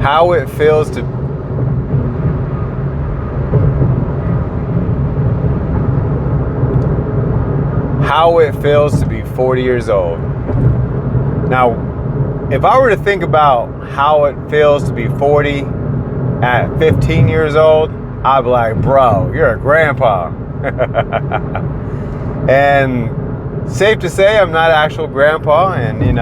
how it feels to be 40 years old. Now, if I were to think about how it feels to be 40 at 15 years old, I'd be like, bro, you're a grandpa. And safe to say, I'm not an actual grandpa, and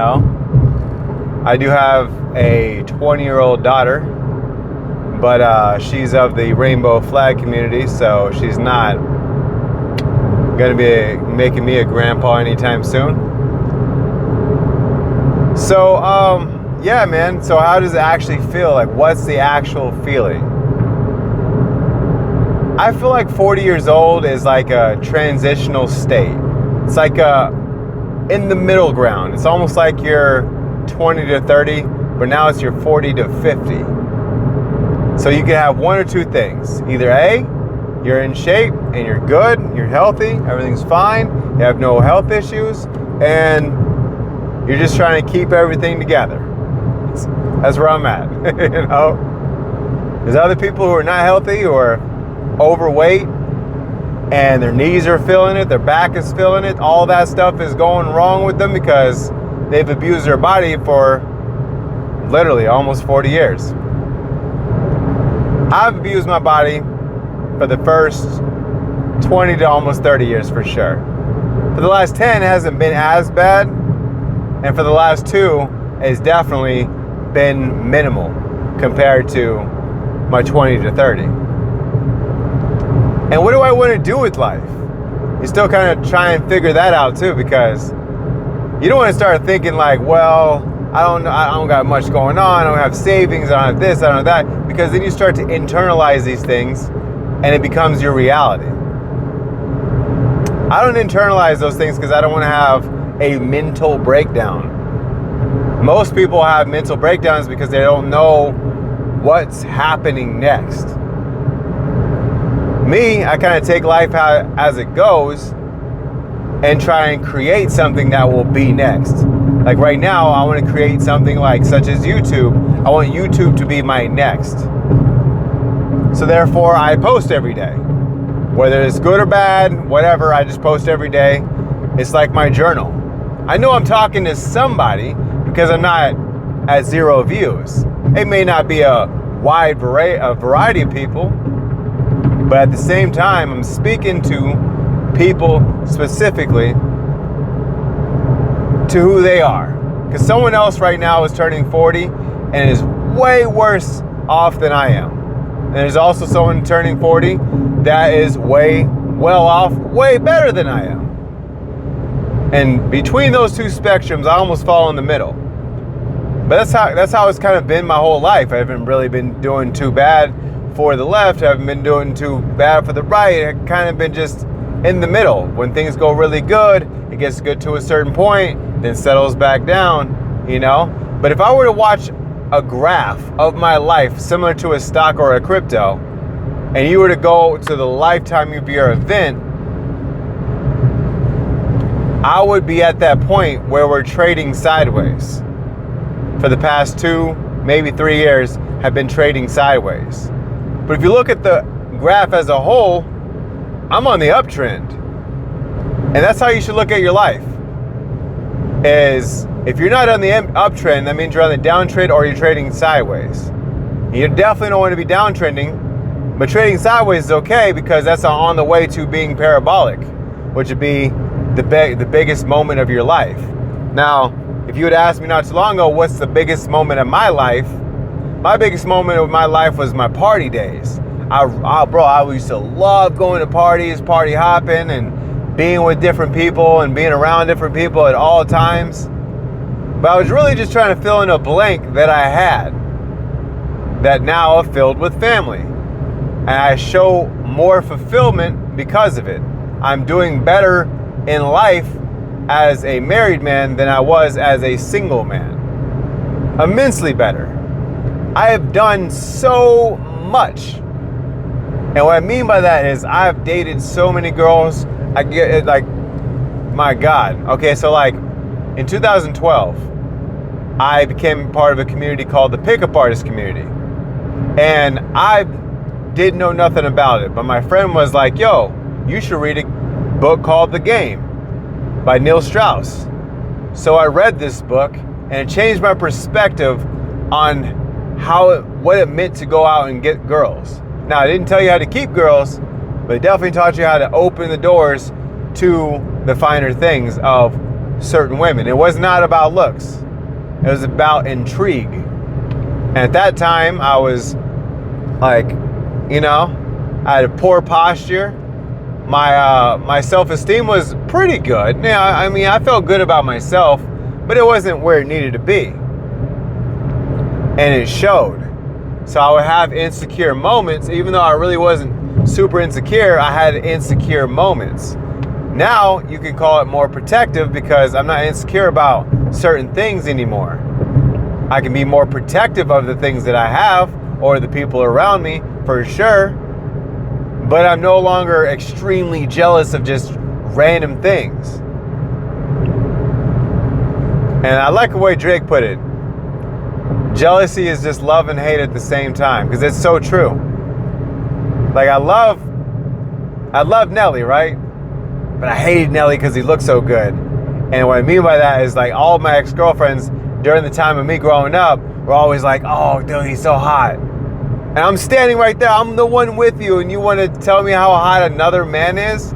I do have a 20-year-old daughter, but she's of the rainbow flag community, so she's not gonna be making me a grandpa anytime soon. So yeah, man, so how does it actually feel? Like, what's the actual feeling? I feel like 40 years old is like a transitional state. It's like in the middle ground. It's almost like you're 20 to 30, but now it's your 40 to 50. So you can have one or two things. Either A, you're in shape and you're good, you're healthy, everything's fine, you have no health issues, and you're just trying to keep everything together. That's where I'm at. There's other people who are not healthy, who are overweight, and their knees are feeling it, their back is feeling it, all that stuff is going wrong with them because they've abused their body for literally almost 40 years. I've abused my body for the first 20 to almost 30 years for sure. For the last 10, it hasn't been as bad, and for the last 2, it's definitely been minimal compared to my 20 to 30. And what do I want to do with life? You still kind of try and figure that out too, because you don't want to start thinking like, well, I don't got much going on, I don't have savings, I don't have this, I don't have that, because then you start to internalize these things and it becomes your reality. I don't internalize those things because I don't want to have a mental breakdown. Most people have mental breakdowns because they don't know what's happening next. Me, I kind of take life as it goes and try and create something that will be next. Like right now, I want to create something like such as YouTube. I want YouTube to be my next. So therefore, I post every day. Whether it's good or bad, whatever, I just post every day. It's like my journal. I know I'm talking to somebody because I'm not at 0 views. It may not be a wide variety of people, but at the same time, I'm speaking to people specifically to who they are. Because someone else right now is turning 40 and is way worse off than I am. And there's also someone turning 40 that is way well off, way better than I am. And between those two spectrums, I almost fall in the middle. But that's how it's kind of been my whole life. I haven't really been doing too bad for the left, I haven't been doing too bad for the right. I've kind of been just in the middle. When things go really good, it gets good to a certain point, then settles back down, But if I were to watch a graph of my life similar to a stock or a crypto, and you were to go to the lifetime of your event, I would be at that point where we're trading sideways. For the past 2, maybe 3 years, have been trading sideways. But if you look at the graph as a whole, I'm on the uptrend. And that's how you should look at your life. Is if you're not on the uptrend, that means you're on the downtrend or you're trading sideways. You definitely don't want to be downtrending, but trading sideways is okay because that's on the way to being parabolic, which would be the biggest moment of your life. Now, if you had asked me not too long ago, what's the biggest moment of my life? My biggest moment of my life was my party days. I used to love going to parties, party hopping, and being with different people and being around different people at all times. But I was really just trying to fill in a blank that I had that now I've filled with family. And I show more fulfillment because of it. I'm doing better in life as a married man than I was as a single man. Immensely better. I have done so much. And what I mean by that is I've dated so many girls. I get it, like, my God. Okay, so like in 2012, I became part of a community called the Pickup Artist community. And I didn't know nothing about it, but my friend was like, yo, you should read a book called The Game by Neil Strauss. So I read this book, and it changed my perspective on what it meant to go out and get girls. Now, I didn't tell you how to keep girls, but it definitely taught you how to open the doors to the finer things of certain women. It was not about looks. It was about intrigue. And at that time, I was like, I had a poor posture. My self-esteem was pretty good. I felt good about myself, but it wasn't where it needed to be. And it showed. So I would have insecure moments, even though I really wasn't super insecure, I had insecure moments. Now you can call it more protective because I'm not insecure about certain things anymore. I can be more protective of the things that I have or the people around me, for sure. But I'm no longer extremely jealous of just random things. And I like the way Drake put it. Jealousy is just love and hate at the same time, because it's so true. Like I love Nelly, right? But I hated Nelly because he looked so good. And what I mean by that is like all of my ex-girlfriends during the time of me growing up were always like, oh, dude, he's so hot. And I'm standing right there. I'm the one with you, and you want to tell me how hot another man is?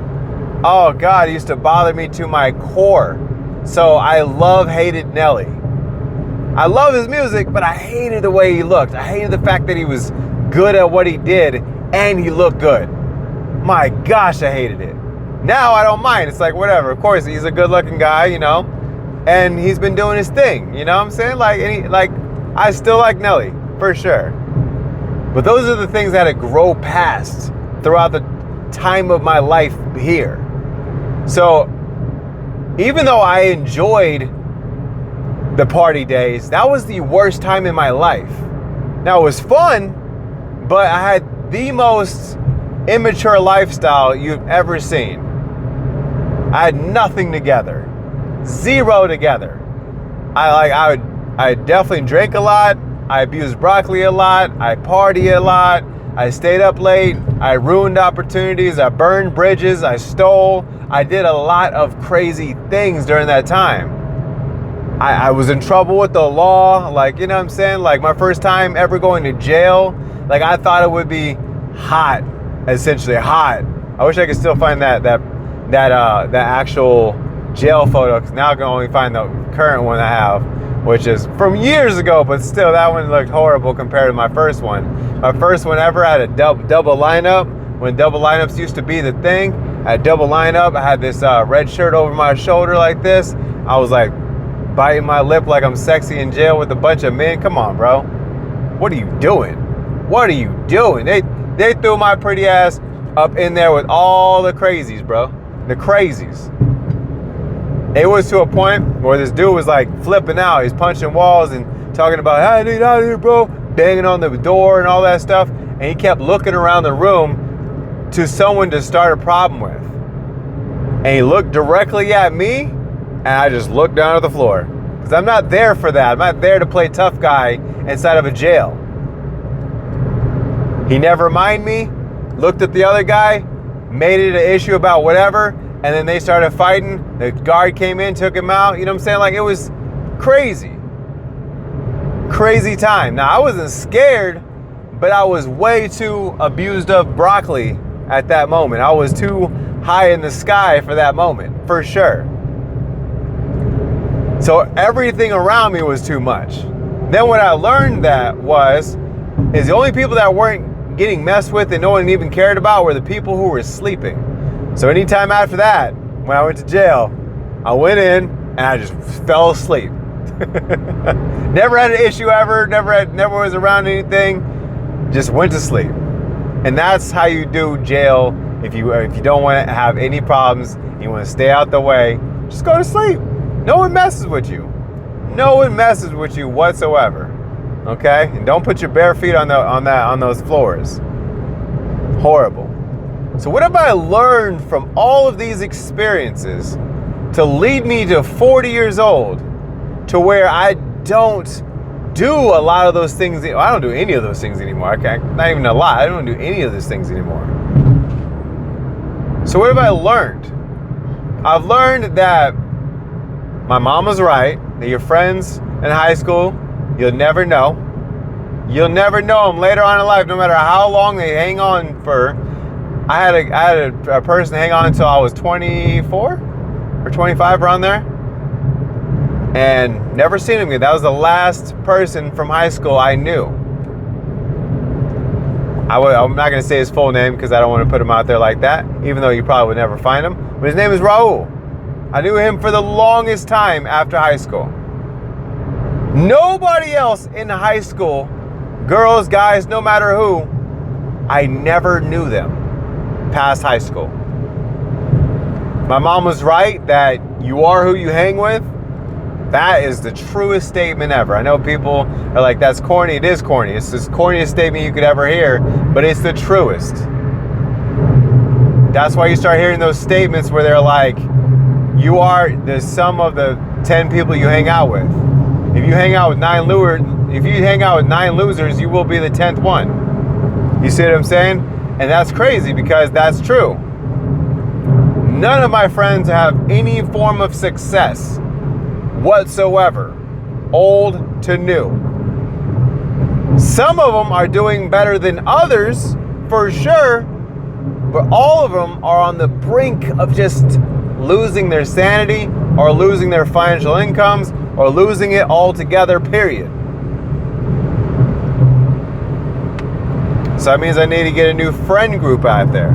Oh, God, it used to bother me to my core. So I hated Nelly. I love his music, but I hated the way he looked. I hated the fact that he was good at what he did, and he looked good. My gosh, I hated it. Now I don't mind. It's like, whatever. Of course, he's a good-looking guy, and he's been doing his thing. You know what I'm saying? I still like Nelly, for sure. But those are the things that I had to grow past throughout the time of my life here. So even though I enjoyed the party days, that was the worst time in my life. Now, it was fun, but I had the most immature lifestyle you've ever seen. I had nothing together. Zero together. I definitely drank a lot. I abused broccoli a lot. I partied a lot. I stayed up late. I ruined opportunities. I burned bridges. I stole. I did a lot of crazy things during that time. I was in trouble with the law. You know what I'm saying? My first time ever going to jail. I thought it would be hot, essentially hot. I wish I could still find that actual jail photo, because now I can only find the current one I have, which is from years ago, but still that one looked horrible compared to my first one. My first one ever, I had a double lineup, when double lineups used to be the thing. I had double lineup, I had this red shirt over my shoulder like this. I was like biting my lip like I'm sexy in jail with a bunch of men. Come on, bro. What are you doing? What are you doing? They threw my pretty ass up in there with all the crazies, bro. The crazies. It was to a point where this dude was flipping out. He's punching walls and talking about, hey, I need out of here, bro. Banging on the door and all that stuff. And he kept looking around the room to someone to start a problem with. And he looked directly at me, and I just looked down at the floor. Because I'm not there for that. I'm not there to play tough guy inside of a jail. He never minded me, looked at the other guy, made it an issue about whatever, and then they started fighting. The guard came in, took him out. You know what I'm saying? It was crazy. Crazy time. Now, I wasn't scared, but I was way too abused of broccoli at that moment. I was too high in the sky for that moment, for sure. So everything around me was too much. Then what I learned is the only people that weren't getting messed with and no one even cared about were the people who were sleeping. So anytime after that, when I went to jail, I went in and I just fell asleep. Never had an issue ever, never was around anything, just went to sleep. And that's how you do jail. If you don't want to have any problems, you want to stay out the way, just go to sleep. No one messes with you. No one messes with you whatsoever. Okay? And don't put your bare feet on those floors. Horrible. So what have I learned from all of these experiences to lead me to 40 years old to where I don't do a lot of those things. I don't do any of those things anymore. Not even a lot. I don't do any of those things anymore. So what have I learned? I've learned that my mom was right, that your friends in high school, you'll never know. You'll never know them later on in life, no matter how long they hang on for. I had a person hang on until I was 24 or 25, around there, and never seen him again. That was the last person from high school I knew. I'm not going to say his full name because I don't want to put him out there like that, even though you probably would never find him. But his name is Raul. I knew him for the longest time after high school. Nobody else in high school, girls, guys, no matter who, I never knew them past high school. My mom was right that you are who you hang with. That is the truest statement ever. I know people are like, that's corny. It is corny. It's the corniest statement you could ever hear, but it's the truest. That's why you start hearing those statements where they're like, you are the sum of the 10 people you hang out with. If you hang out with 9 losers, you will be the 10th one. You see what I'm saying? And that's crazy because that's true. None of my friends have any form of success whatsoever, old to new. Some of them are doing better than others, for sure, but all of them are on the brink of just losing their sanity or losing their financial incomes or losing it altogether, period. So that means I need to get a new friend group out there.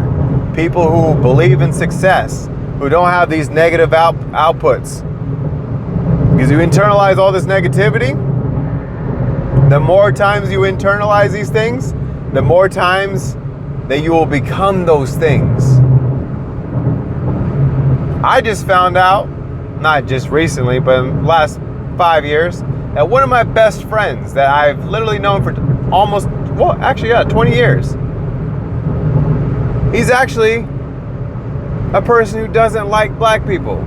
People who believe in success, who don't have these negative outputs. Because you internalize all this negativity, the more times you internalize these things, the more times that you will become those things. I just found out, not just recently, but in the last 5 years, that one of my best friends that I've literally known for almost, 20 years. He's actually a person who doesn't like black people.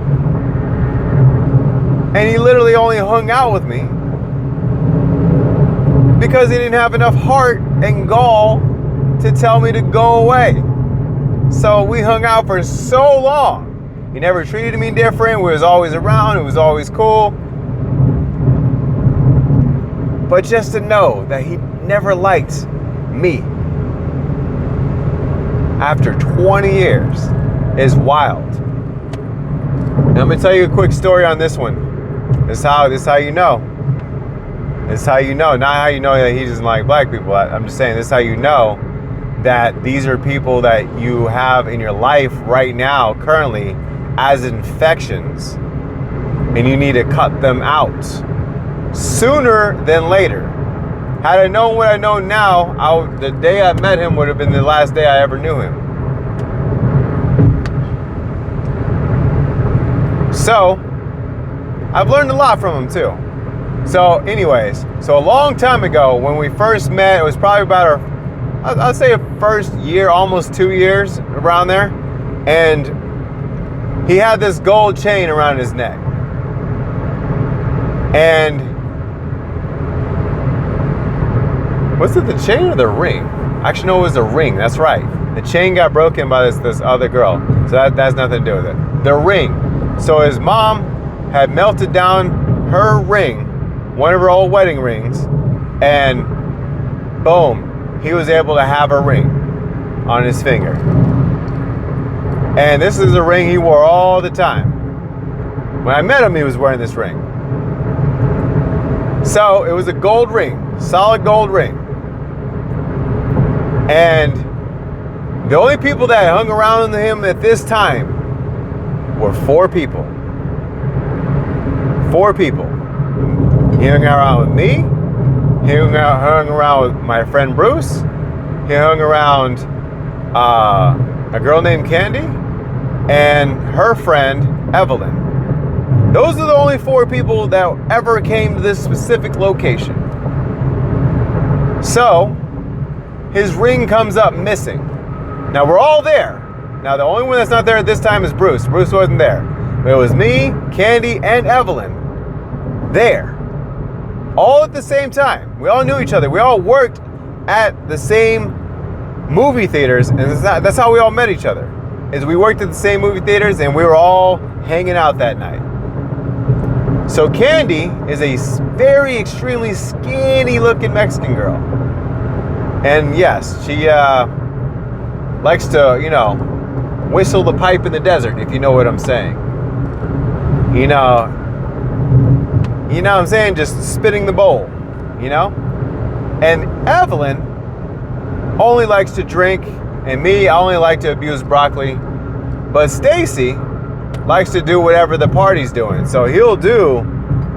And he literally only hung out with me because he didn't have enough heart and gall to tell me to go away. So we hung out for so long. He never treated me different. We was always around. It was always cool. But just to know that he never liked me after 20 years is wild. Now, I'm going to tell you a quick story on this one. This is how you know. This is how you know. Not how you know that he doesn't like black people. I'm just saying this is how you know that these are people that you have in your life right now, currently, as infections, and you need to cut them out sooner than later. Had I known what I know now, the day I met him would have been the last day I ever knew him. So, I've learned a lot from him too. So anyways, a long time ago when we first met, it was probably about I'd say a first year, almost 2 years, around there. And he had this gold chain around his neck. And was it the chain or the ring? Actually, no, it was the ring. That's right. The chain got broken by this other girl. So that has nothing to do with it. The ring. So his mom had melted down her ring, one of her old wedding rings, and boom, he was able to have a ring on his finger. And this is a ring he wore all the time. When I met him, he was wearing this ring. So it was a gold ring, solid gold ring. And the only people that hung around him at this time were 4 people. 4 people. He hung around with me. He hung around with my friend Bruce. He hung around a girl named Candy and her friend Evelyn. Those are the only 4 people that ever came to this specific location. So, his ring comes up missing. Now, we're all there. Now, the only one that's not there at this time is Bruce. Bruce wasn't there. But it was me, Candy, and Evelyn there. all at the same time. We all knew each other. We all worked at the same movie theaters, and that's how we all met each other. Is we worked at the same movie theaters, and we were all hanging out that night. So Candy is a very extremely skinny looking Mexican girl. And yes, she likes to, whistle the pipe in the desert, if you know what I'm saying. You know what I'm saying? Just spitting the bowl, And Evelyn only likes to drink, and me, I only like to abuse broccoli. But Stacy likes to do whatever the party's doing. So he'll do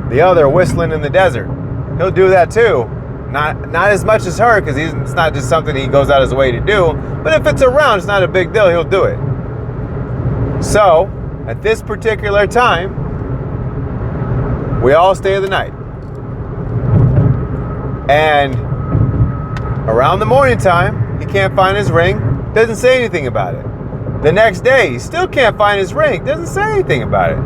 the other whistling in the desert. He'll do that too. Not as much as her, because it's not just something he goes out his way to do. But if it's around, it's not a big deal. He'll do it. So at this particular time, we all stay the night. And around the morning time, he can't find his ring. Doesn't say anything about it. The next day, he still can't find his ring. Doesn't say anything about it.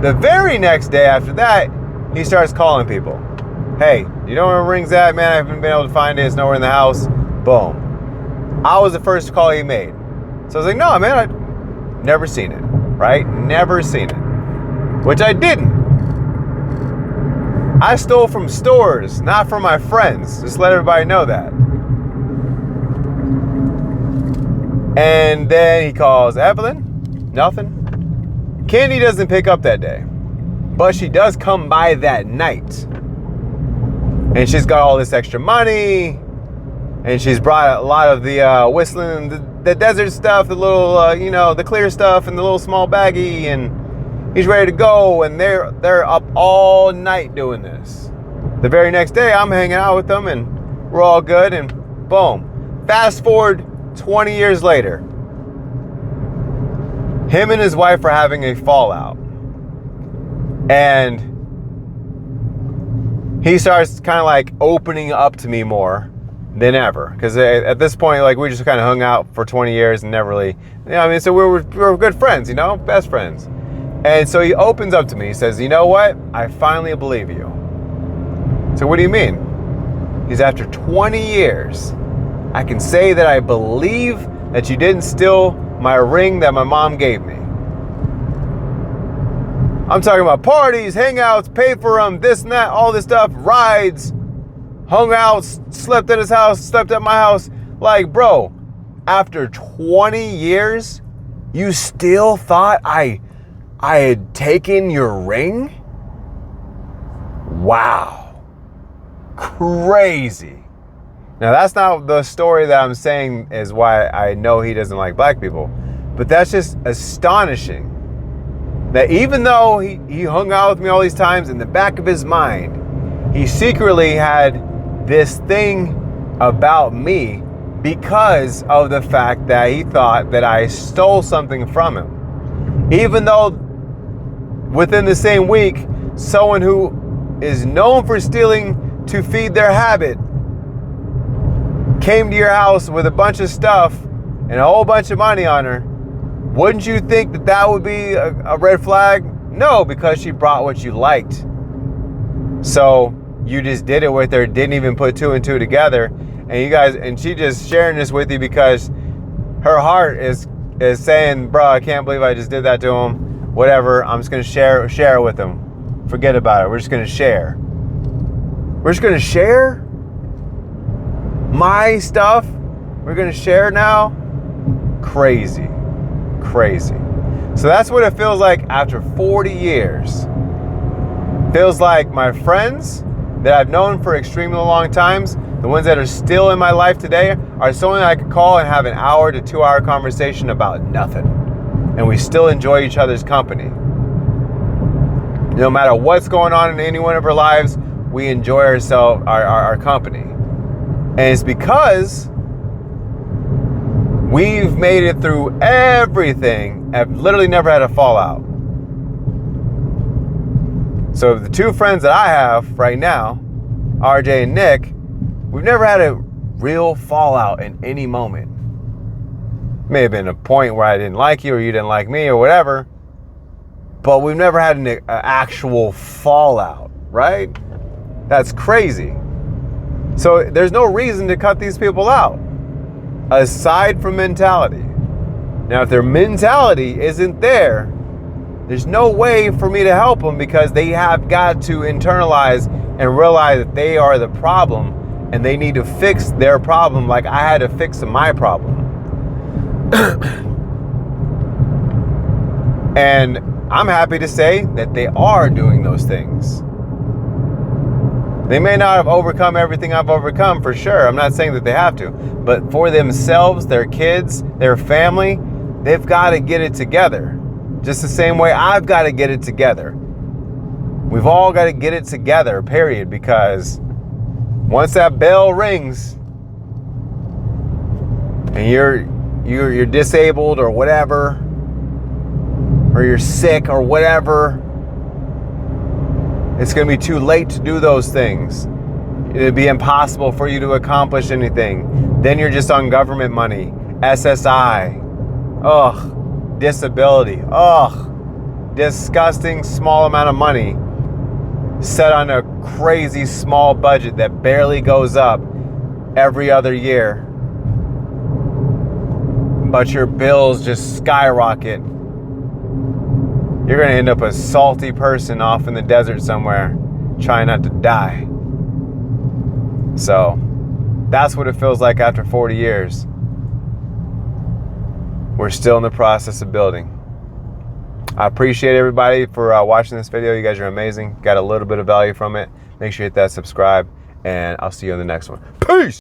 The very next day after that, he starts calling people. Hey, you know where my ring's at, man? I haven't been able to find it. It's nowhere in the house. Boom. I was the first call he made. So I was like, no, man, I've never seen it, right? Never seen it. Which I didn't. I stole from stores, not from my friends. Just let everybody know that. And then he calls Evelyn. Nothing. Candy doesn't pick up that day. But she does come by that night. And she's got all this extra money. And she's brought a lot of the whistling, the desert stuff, the little, the clear stuff, and the little small baggie. And he's ready to go. And they're up all night doing this. The very next day, I'm hanging out with them. And we're all good. And boom. Fast forward 20 years later, him and his wife are having a fallout. And he starts kind of like opening up to me more than ever. Because at this point, like, we just kind of hung out for 20 years and never really, so we were good friends, best friends. And so he opens up to me. He says, you know what? I finally believe you. So what do you mean? He's after 20 years. I can say that I believe that you didn't steal my ring that my mom gave me. I'm talking about parties, hangouts, paid for them, this and that, all this stuff, rides, hung out, slept at his house, slept at my house. Like, bro, after 20 years, you still thought I had taken your ring? Wow. Crazy. Now, that's not the story that I'm saying is why I know he doesn't like black people. But that's just astonishing. That even though he hung out with me all these times, in the back of his mind, he secretly had this thing about me because of the fact that he thought that I stole something from him. Even though within the same week, someone who is known for stealing to feed their habit came to your house with a bunch of stuff and a whole bunch of money on her, wouldn't you think that would be a red flag? No, because she brought what you liked. So you just did it with her, didn't even put two and two together, and she just sharing this with you because her heart is saying, bro, I can't believe I just did that to him. Whatever, I'm just gonna share it with him. Forget about it. We're just gonna share. We're just gonna share my stuff. We're gonna share now. Crazy. So that's what it feels like after 40 years. Feels like my friends that I've known for extremely long times, the ones that are still in my life today, are someone I could call and have an hour to 2 hour conversation about nothing. And we still enjoy each other's company. No matter what's going on in any one of our lives, we enjoy our company. And it's because we've made it through everything. I've literally never had a fallout. So the two friends that I have right now, RJ and Nick, we've never had a real fallout in any moment. May have been a point where I didn't like you or you didn't like me or whatever, but we've never had an actual fallout, right? That's crazy. So there's no reason to cut these people out, aside from mentality. Now, if their mentality isn't there, there's no way for me to help them, because they have got to internalize and realize that they are the problem and they need to fix their problem like I had to fix my problem. And I'm happy to say that they are doing those things. They may not have overcome everything I've overcome, for sure. I'm not saying that they have to. But for themselves, their kids, their family, they've got to get it together. Just the same way I've got to get it together. We've all got to get it together, period. Because once that bell rings and you're disabled or whatever, or you're sick or whatever, it's going to be too late to do those things. It'll be impossible for you to accomplish anything. Then you're just on government money, SSI, disability, disgusting small amount of money set on a crazy small budget that barely goes up every other year. But your bills just skyrocket. You're going to end up a salty person off in the desert somewhere, trying not to die. So, that's what it feels like after 40 years. We're still in the process of building. I appreciate everybody for watching this video. You guys are amazing. Got a little bit of value from it. Make sure you hit that subscribe, and I'll see you on the next one. Peace!